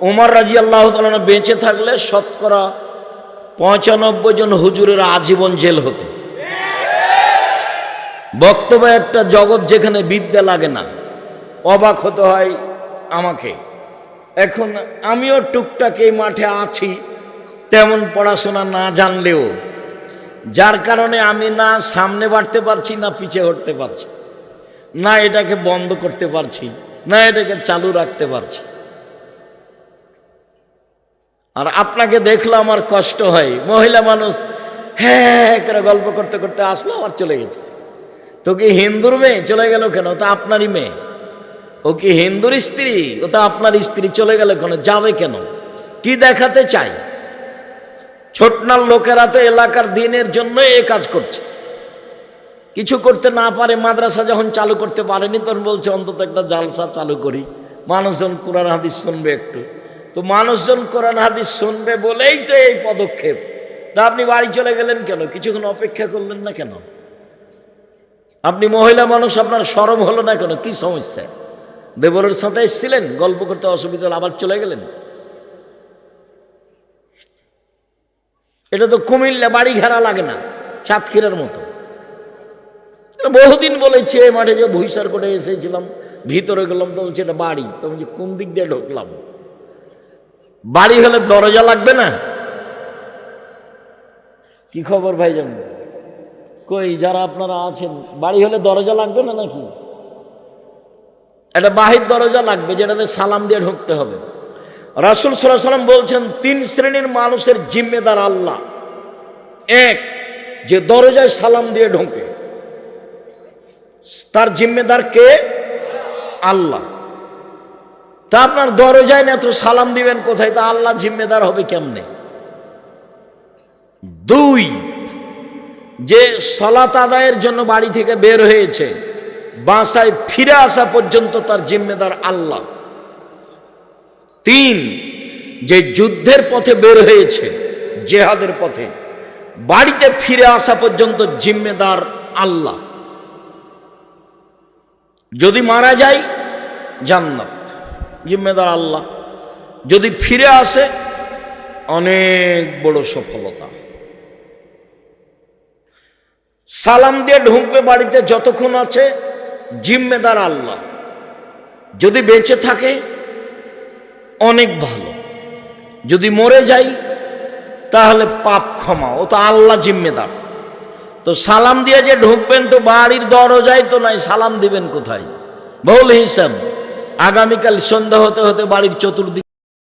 উমর রাদিয়াল্লাহু তাআলা বেঁচে থাকলে শতকরা ৯৫ জন হুজুরের আজীবন জেল হতো। বক্তব্য একটা জগৎ যেখানে বিদ্যা লাগে না, অবাক হতে হয় আমাকে। এখন আমিও টুকটাক এই মাঠে আছি, তেমন পড়াশোনা না জানলেও, যার কারণে আমি না সামনে বাড়তে পারছি না পিছিয়ে হটতে পারছি, না এটাকে বন্ধ করতে পারছি, না এটাকে চালু রাখতে পারছি। আর আপনাকে দেখলে আমার কষ্ট হয়, মহিলা মানুষ হ্যাঁ করে গল্প করতে করতে আসলো আবার চলে গেছে। তো কি হিন্দুর মেয়ে চলে গেল কেন? তা আপনারই মেয়ে। ও কি হিন্দুর স্ত্রী? ও তা আপনার স্ত্রী, চলে গেল কেন? যাবে কেন? কি দেখাতে চাই? ছোটনার লোকেরা তো এলাকার দিনের জন্য এ কাজ করছে, কিছু করতে না পারে। মাদ্রাসা যখন চালু করতে পারেনি তখন বলছে অন্তত একটা জালসা চালু করি, মানুষজন কোরআন হাদিস শুনবে একটু। তো মানুষজন কোরআন হাদিস শুনবে বলেই তো এই পদক্ষেপ। তা আপনি বাড়ি চলে গেলেন কেন? কিছুক্ষণ অপেক্ষা করলেন না কেন? আপনি মহিলা মানুষ, আপনার শরম হলো না কেন? কি সমস্যা? দেবরের সাথে এসেছিলেন, গল্প করতে অসুবিধা হলো, আবার চলে গেলেন। এটা তো কুমিল্লা বাড়ি ঘেরা লাগে না, সাতক্ষীরার মতো। বহুদিন বলেছি এই মাঠে যে ভুইসার করে এসেছিলাম, ভিতরে গেলাম তো বলছি এটা বাড়ি। তো বলছি কোন দিক দিয়ে ঢুকলাম? বাড়ি হলে দরজা লাগবে না? কি খবর ভাইজান? কই যারা আপনারা আছেন, বাড়ি হলে দরজা লাগবে না নাকি? একটা বাহির দরজা লাগবে, যেটাতে সালাম দিয়ে ঢুকতে হবে। রাসূল সাল্লাল্লাহু আলাইহি ওয়াসাল্লাম বলছেন 3 শ্রেণীর মানুষের জিম্মেদার আল্লাহ। এক, যে দরজায় সালাম দিয়ে ঢোকে, তার জিম্মেদার কে? আল্লাহ। তা আপনার দরজায় না তো সালাম দিবেন কোথায়? তা আল্লাহ জিম্মেদার হবে কেমনে? 2, যে সালাত আদায়ের জন্য বাড়ি থেকে বের হয়েছে, বাসায় ফিরে আসা পর্যন্ত তার জিম্মেদার আল্লাহ। 3, যে যুদ্ধের পথে বের হয়েছে, জেহাদের পথে, বাড়িতে ফিরে আসা পর্যন্ত জিম্মেদার আল্লাহ। যদি মারা যায় জান্নাত, জিম্মেদার আল্লাহ। যদি ফিরে আসে অনেক বড় সফলতা। সালাম দিয়ে ঢুকবে বাড়িতে, যতক্ষণ আছে জিম্মেদার আল্লাহ। যদি বেঁচে থাকে অনেক ভালো, যদি মরে যাই তাহলে পাপ ক্ষমা, ও তো আল্লাহ জিম্মেদার। তো সালাম দিয়ে যে ঢুকবেন তো বাড়ির দরজায় তো নাই, সালাম দিবেন কোথায়? বহুল হিসাব। আগামীকাল সন্ধ্যা হতে হতে বাড়ির চতুর্দিকে